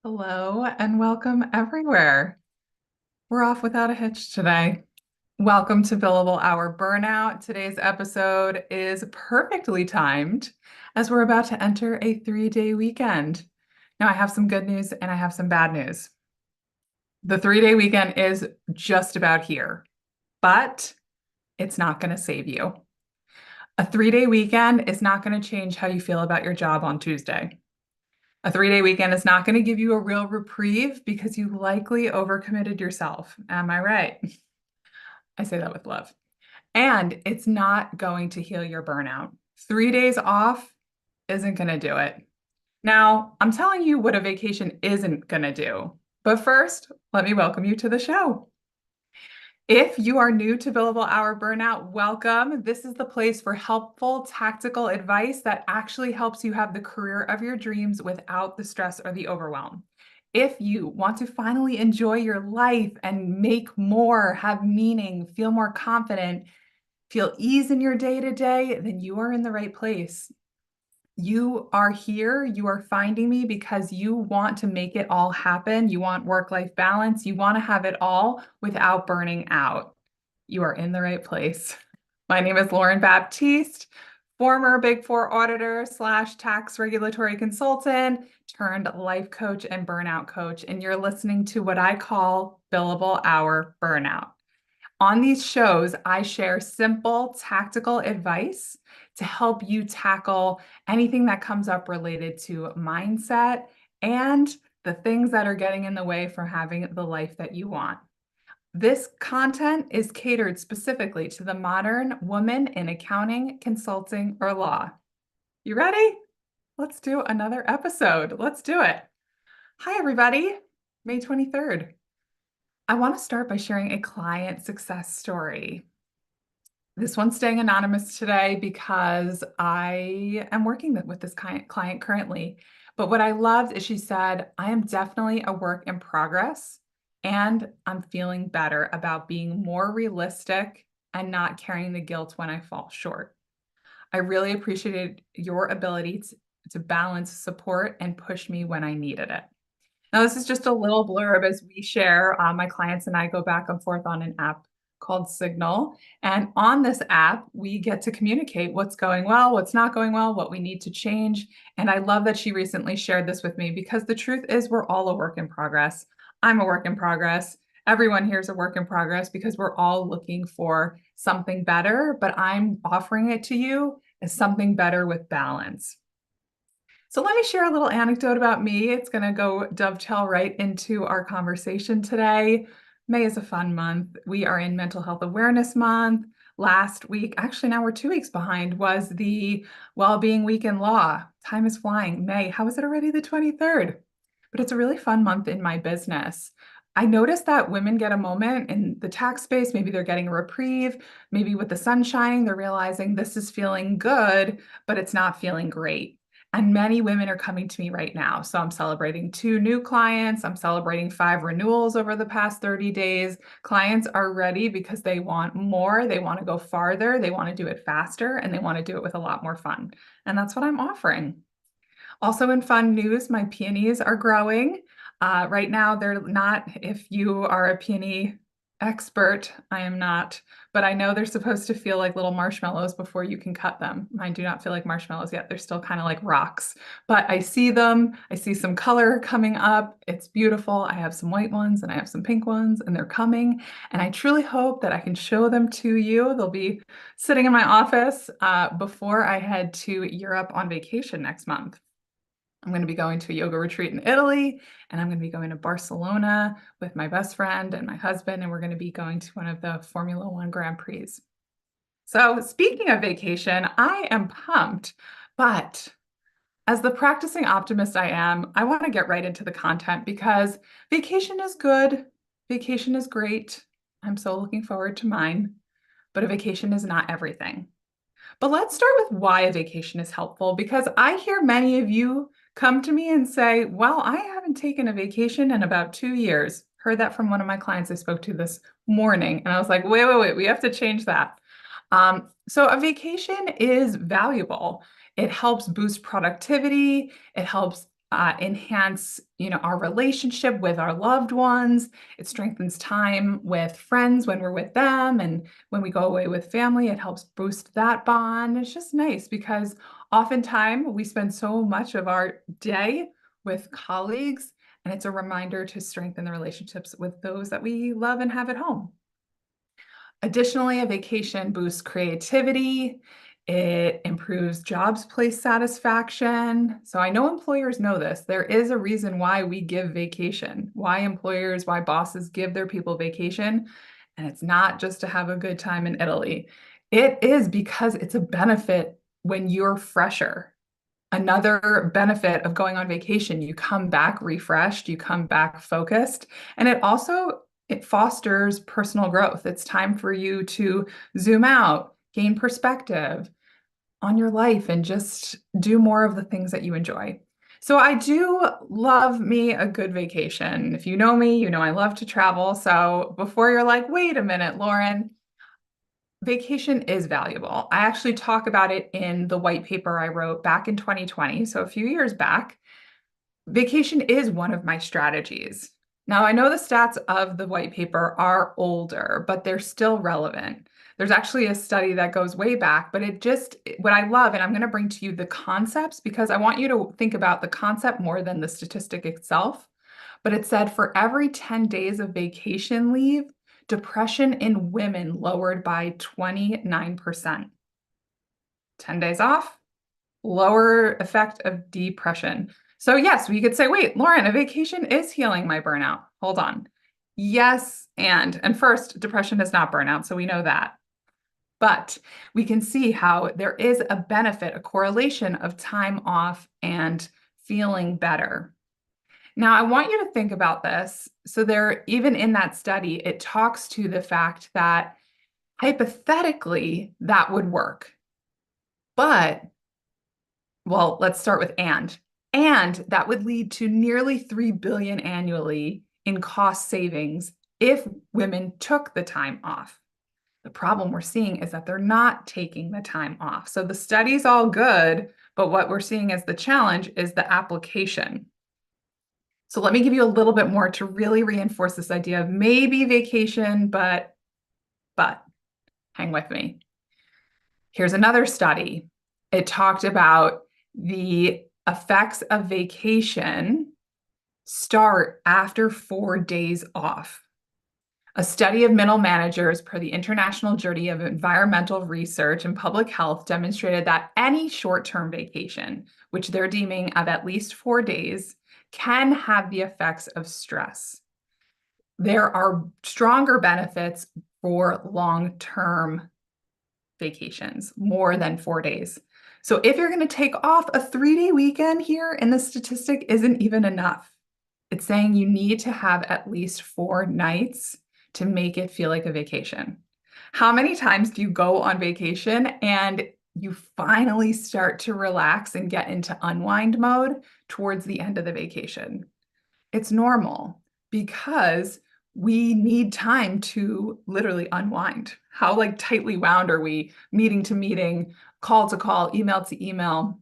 Hello and welcome everywhere. We're off without a hitch today. Welcome to Billable Hour Burnout. Today's episode is perfectly timed as we're about to enter a 3-day weekend. Now, I have some good news and I have some bad news. The 3-day weekend is just about here, but it's not going to save you. A 3-day weekend is not going to change how you feel about your job on Tuesday. A 3-day weekend is not going to give you a real reprieve because you likely overcommitted yourself. Am I right? I say that with love. And it's not going to heal your burnout. 3 days off isn't going to do it. Now, I'm telling you what a vacation isn't going to do. But first, let me welcome you to the show. If you are new to Billable Hour Burnout, welcome. This is the place for helpful, tactical advice that actually helps you have the career of your dreams without the stress or the overwhelm. If you want to finally enjoy your life and make more, have meaning, feel more confident, feel ease in your day-to-day, then you are in the right place. You are here, you are finding me because you want to make it all happen. You want work-life balance. You want to have it all without burning out. You are in the right place. My name is Lauren Baptiste, former Big Four auditor / tax regulatory consultant turned life coach and burnout coach. And you're listening to what I call Billable Hour Burnout. On these shows, I share simple, tactical advice to help you tackle anything that comes up related to mindset and the things that are getting in the way from having the life that you want. This content is catered specifically to the modern woman in accounting, consulting, or law. You ready? Let's do another episode. Let's do it. Hi, everybody. May 23rd. I want to start by sharing a client success story. This one's staying anonymous today because I am working with this client currently. But what I loved is she said, I am definitely a work in progress and I'm feeling better about being more realistic and not carrying the guilt when I fall short. I really appreciated your ability to balance support and push me when I needed it. Now, this is just a little blurb as we share. My clients and I go back and forth on an app called Signal. And on this app, we get to communicate what's going well, what's not going well, what we need to change. And I love that she recently shared this with me because the truth is we're all a work in progress. I'm a work in progress. Everyone here is a work in progress because we're all looking for something better, but I'm offering it to you as something better with balance. So let me share a little anecdote about me. It's going to go dovetail right into our conversation today. May is a fun month. We are in Mental Health Awareness Month. Last week, actually now we're 2 weeks behind, was the Wellbeing Week in Law. Time is flying. May, how is it already the 23rd? But it's a really fun month in my business. I noticed that women get a moment in the tax space. Maybe they're getting a reprieve. Maybe with the sun shining, they're realizing this is feeling good, but it's not feeling great. And many women are coming to me right now. So I'm celebrating 2 new clients. I'm celebrating 5 renewals over the past 30 days. Clients are ready because they want more. They want to go farther. They want to do it faster, and they want to do it with a lot more fun. And that's what I'm offering. Also in fun news, my peonies are growing. Right now, they're not, if you are a peony expert, I am not, but I know they're supposed to feel like little marshmallows before you can cut them. Mine do not feel like marshmallows yet. They're still kind of like rocks, but I see them. I see some color coming up. It's beautiful. I have some white ones and I have some pink ones and they're coming. And I truly hope that I can show them to you. They'll be sitting in my office before I head to Europe on vacation next month. I'm going to be going to a yoga retreat in Italy, and I'm going to be going to Barcelona with my best friend and my husband, and we're going to be going to one of the Formula One Grand Prix. So speaking of vacation, I am pumped, but as the practicing optimist I am, I want to get right into the content because vacation is good. Vacation is great. I'm so looking forward to mine, but a vacation is not everything. But let's start with why a vacation is helpful, because I hear many of you come to me and say, well, I haven't taken a vacation in about 2 years. Heard that from one of my clients I spoke to this morning. And I was like, wait, we have to change that. So a vacation is valuable. It helps boost productivity. It helps enhance, our relationship with our loved ones. It strengthens time with friends when we're with them. And when we go away with family, it helps boost that bond. It's just nice because oftentimes we spend so much of our day with colleagues, and it's a reminder to strengthen the relationships with those that we love and have at home. Additionally, a vacation boosts creativity. It improves jobs place satisfaction. So I know employers know this. There is a reason why we give vacation, why employers, why bosses give their people vacation. And it's not just to have a good time in Italy. It is because it's a benefit when you're fresher. Another benefit of going on vacation, you come back refreshed, you come back focused, and it fosters personal growth. It's time for you to zoom out, gain perspective on your life, and just do more of the things that you enjoy. So I do love me a good vacation. If you know me, you know I love to travel. So before you're like, wait a minute, Lauren, vacation is valuable. I actually talk about it in the white paper I wrote back in 2020, so a few years back. Vacation is one of my strategies. Now, I know the stats of the white paper are older, but they're still relevant. There's actually a study that goes way back, but what I love, and I'm going to bring to you the concepts because I want you to think about the concept more than the statistic itself. But it said for every 10 days of vacation leave, depression in women lowered by 29%. 10 days off, lower effect of depression. So yes, we could say, wait, Lauren, a vacation is healing my burnout. Hold on. Yes, and first, depression is not burnout, so we know that. But we can see how there is a benefit, a correlation of time off and feeling better. Now, I want you to think about this. So even in that study, it talks to the fact that hypothetically that would work. But, well, let's start with and that would lead to nearly 3 billion annually in cost savings if women took the time off. The problem we're seeing is that they're not taking the time off. So the study's all good, but what we're seeing as the challenge is the application. So let me give you a little bit more to really reinforce this idea of maybe vacation, but hang with me. Here's another study. It talked about the effects of vacation start after 4 days off. A study of middle managers per the International Journey of Environmental Research and Public Health demonstrated that any short-term vacation, which they're deeming of at least 4 days, can have the effects of stress. There are stronger benefits for long-term vacations, more than 4 days. So if you're going to take off a 3-day weekend here, and the statistic isn't even enough, it's saying you need to have at least 4 nights to make it feel like a vacation. How many times do you go on vacation and you finally start to relax and get into unwind mode towards the end of the vacation? It's normal because we need time to literally unwind. How tightly wound are we, meeting to meeting, call to call, email to email?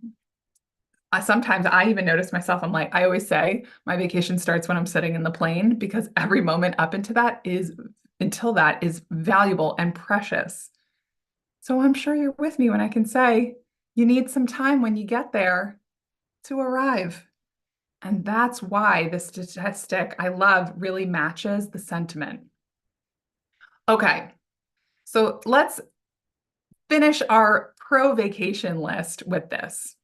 Sometimes I even notice myself, I always say my vacation starts when I'm sitting in the plane because every moment up until that is valuable and precious. So I'm sure you're with me when I can say you need some time when you get there to arrive. And that's why the statistic I love really matches the sentiment. Okay, so let's finish our pro-vacation list with this.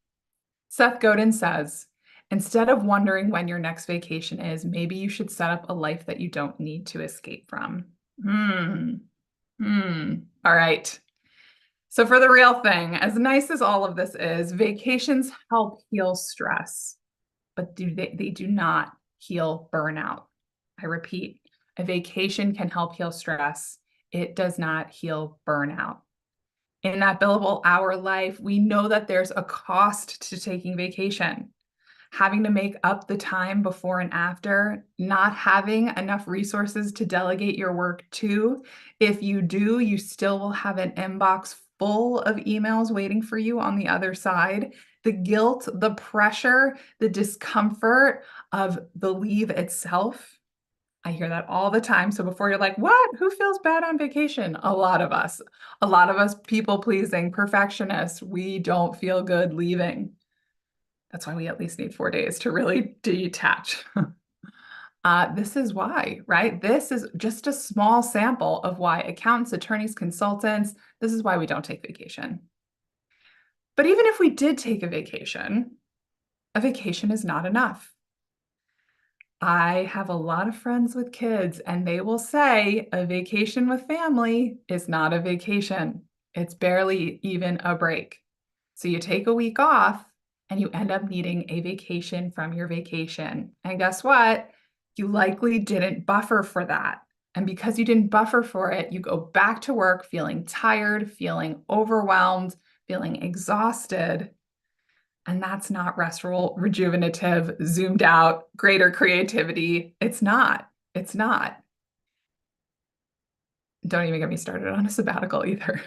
Seth Godin says, instead of wondering when your next vacation is, maybe you should set up a life that you don't need to escape from. All right. So for the real thing, as nice as all of this is, vacations help heal stress, but they do not heal burnout. I repeat, a vacation can help heal stress. It does not heal burnout. In that billable hour life, we know that there's a cost to taking vacation. Having to make up the time before and after, not having enough resources to delegate your work to. If you do, you still will have an inbox full of emails waiting for you on the other side. The guilt, the pressure, the discomfort of the leave itself. I hear that all the time. So before you're like, what? Who feels bad on vacation? A lot of us. A lot of us people pleasing, perfectionists. We don't feel good leaving. That's why we at least need 4 days to really detach. This is why, right? This is just a small sample of why accountants, attorneys, consultants, this is why we don't take vacation. But even if we did take a vacation is not enough. I have a lot of friends with kids, and they will say a vacation with family is not a vacation. It's barely even a break. So you take a week off and you end up needing a vacation from your vacation. And guess what? You likely didn't buffer for that. And because you didn't buffer for it, you go back to work feeling tired, feeling overwhelmed, feeling exhausted. And that's not restful, rejuvenative, zoomed out, greater creativity. It's not. It's not. Don't even get me started on a sabbatical either.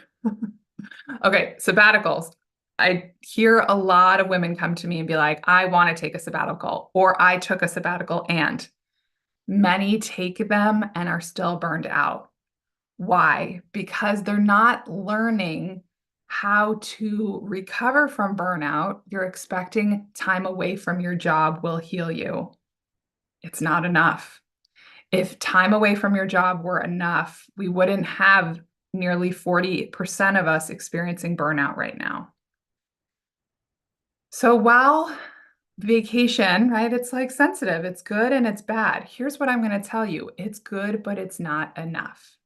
Okay, sabbaticals. I hear a lot of women come to me and be like, I want to take a sabbatical, or I took a sabbatical, and many take them and are still burned out. Why? Because they're not learning how to recover from burnout. You're expecting time away from your job will heal you. It's not enough. If time away from your job were enough, we wouldn't have nearly 40% of us experiencing burnout right now. So while vacation, right, it's like sensitive, it's good and it's bad. Here's what I'm going to tell you. It's good, but it's not enough.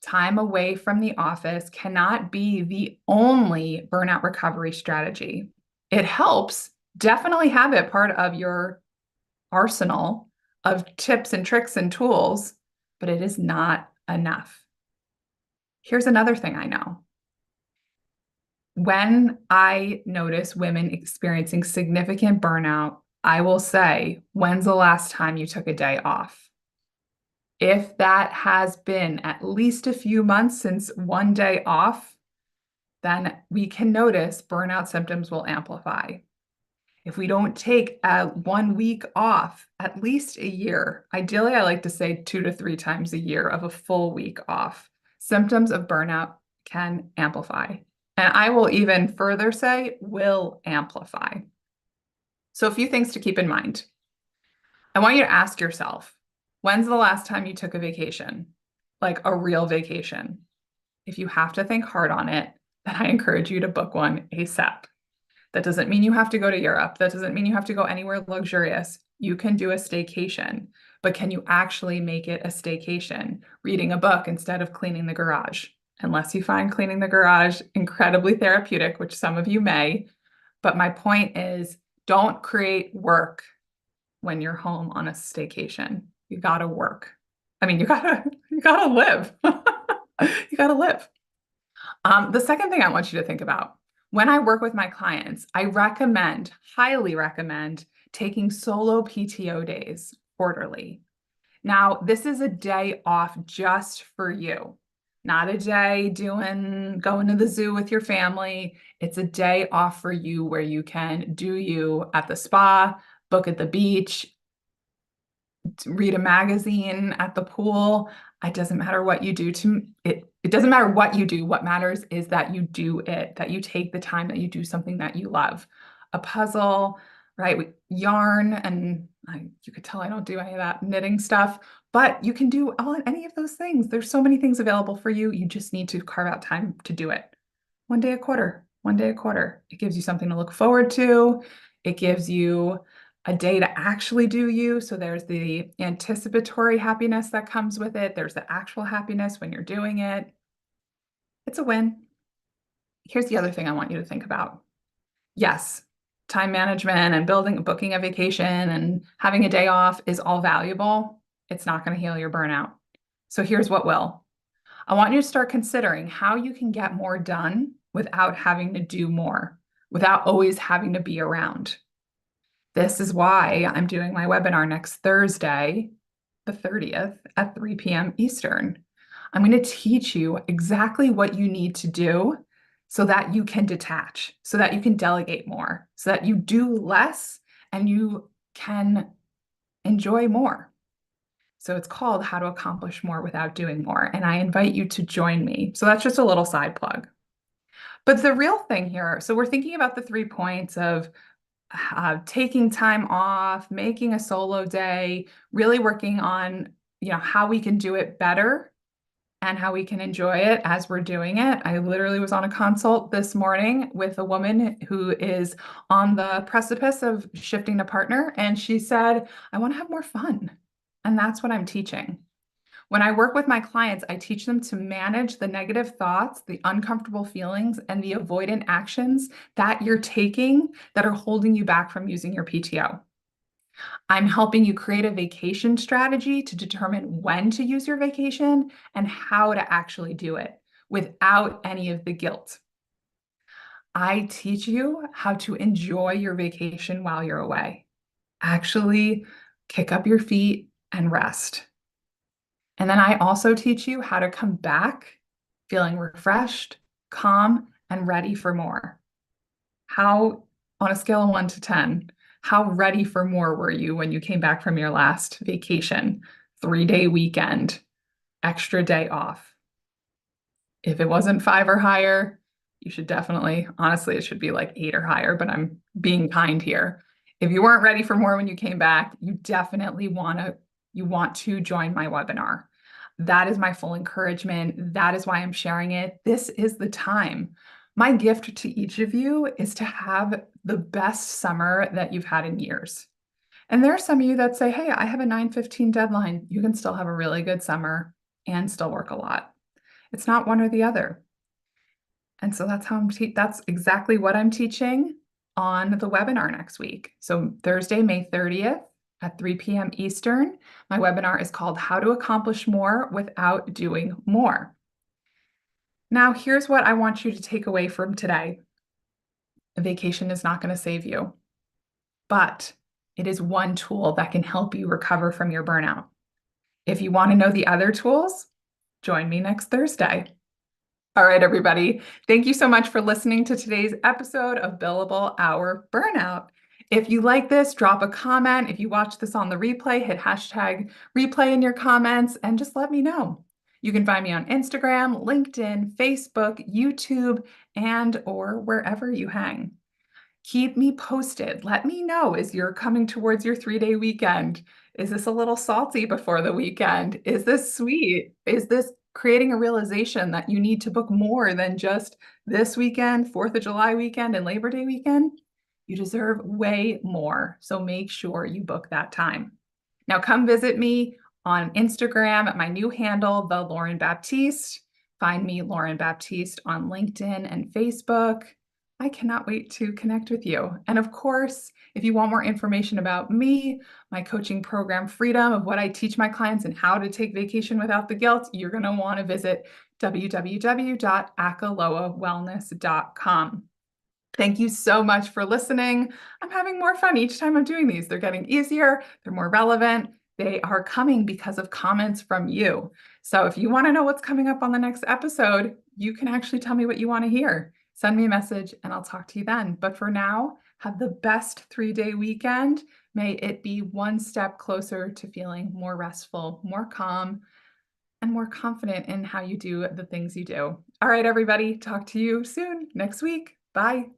Time away from the office cannot be the only burnout recovery strategy. It helps, definitely have it part of your arsenal of tips and tricks and tools, but it is not enough. Here's another thing I know. When I notice women experiencing significant burnout, I will say, when's the last time you took a day off? If that has been at least a few months since one day off, then we can notice burnout symptoms will amplify. If we don't take 1 week off, at least a year, ideally, I like to say 2 to 3 times a year of a full week off, symptoms of burnout can amplify. And I will even further say will amplify. So a few things to keep in mind. I want you to ask yourself, when's the last time you took a vacation? Like a real vacation? If you have to think hard on it, then I encourage you to book one ASAP. That doesn't mean you have to go to Europe. That doesn't mean you have to go anywhere luxurious. You can do a staycation, but can you actually make it a staycation? Reading a book instead of cleaning the garage, unless you find cleaning the garage incredibly therapeutic, which some of you may. But my point is, don't create work when you're home on a staycation. You gotta work. I mean, you gotta live. You gotta live. The second thing I want you to think about, when I work with my clients, I recommend, highly recommend, taking solo PTO days quarterly. Now, this is a day off just for you, not a day going to the zoo with your family. It's a day off for you where you can do you at the spa, book at the beach, read a magazine at the pool. It doesn't matter what you do it doesn't matter what you do. What matters is that you do it, that you take the time, that you do something that you love. A puzzle, right? We yarn, and you could tell I don't do any of that knitting stuff, but you can do any of those things. There's so many things available for you. You just need to carve out time to do it. 1 day a quarter, 1 day a quarter. It gives you something to look forward to. It gives you a day to actually do you. So there's the anticipatory happiness that comes with it. There's the actual happiness when you're doing it. It's a win. Here's the other thing I want you to think about. Yes, time management and booking a vacation and having a day off is all valuable. It's not going to heal your burnout. So here's what will. I want you to start considering how you can get more done without having to do more, without always having to be around. This is why I'm doing my webinar next Thursday, the 30th at 3 p.m. Eastern. I'm going to teach you exactly what you need to do so that you can detach, so that you can delegate more, so that you do less and you can enjoy more. So it's called How to Accomplish More Without Doing More. And I invite you to join me. So that's just a little side plug. But the real thing here, so we're thinking about the 3 points of taking time off, making a solo day, really working on, how we can do it better and how we can enjoy it as we're doing it. I literally was on a consult this morning with a woman who is on the precipice of shifting to partner, and she said, I want to have more fun. And that's what I'm teaching. When I work with my clients, I teach them to manage the negative thoughts, the uncomfortable feelings, and the avoidant actions that you're taking that are holding you back from using your PTO. I'm helping you create a vacation strategy to determine when to use your vacation and how to actually do it without any of the guilt. I teach you how to enjoy your vacation while you're away. Actually, kick up your feet and rest. And then I also teach you how to come back feeling refreshed, calm, and ready for more. How, on a scale of 1 to 10, how ready for more were you when you came back from your last vacation, 3-day weekend, extra day off? If it wasn't 5 or higher, you should definitely, honestly, it should be like 8 or higher, but I'm being kind here. If you weren't ready for more when you came back, you definitely want to join my webinar. That is my full encouragement. That is why I'm sharing it. This is the time. My gift to each of you is to have the best summer that you've had in years. And there are some of you that say, hey, I have a 9:15 deadline. You can still have a really good summer and still work a lot. It's not one or the other. And so that's exactly what I'm teaching on the webinar next week. So Thursday, May 30th at 3 p.m. Eastern, my webinar is called How to Accomplish More Without Doing More. Now, here's what I want you to take away from today. A vacation is not going to save you, but it is one tool that can help you recover from your burnout. If you want to know the other tools, join me next Thursday. All right, everybody. Thank you so much for listening to today's episode of Billable Hour Burnout. If you like this, drop a comment. If you watch this on the replay, hit hashtag replay in your comments and just let me know. You can find me on Instagram, LinkedIn, Facebook, YouTube, and or wherever you hang. Keep me posted. Let me know as you're coming towards your 3-day weekend. Is this a little salty before the weekend? Is this sweet? Is this creating a realization that you need to book more than just this weekend, 4th of July weekend, and Labor Day weekend? You deserve way more. So make sure you book that time. Now come visit me on Instagram at my new handle, the Lauren Baptiste. Find me, Lauren Baptiste, on LinkedIn and Facebook. I cannot wait to connect with you. And of course, if you want more information about me, my coaching program, Freedom, of what I teach my clients and how to take vacation without the guilt, you're going to want to visit www.akalowawellness.com. Thank you so much for listening. I'm having more fun each time I'm doing these. They're getting easier. They're more relevant. They are coming because of comments from you. So if you want to know what's coming up on the next episode, you can actually tell me what you want to hear. Send me a message and I'll talk to you then. But for now, have the best 3-day weekend. May it be one step closer to feeling more restful, more calm, and more confident in how you do the things you do. All right, everybody, talk to you soon next week. Bye.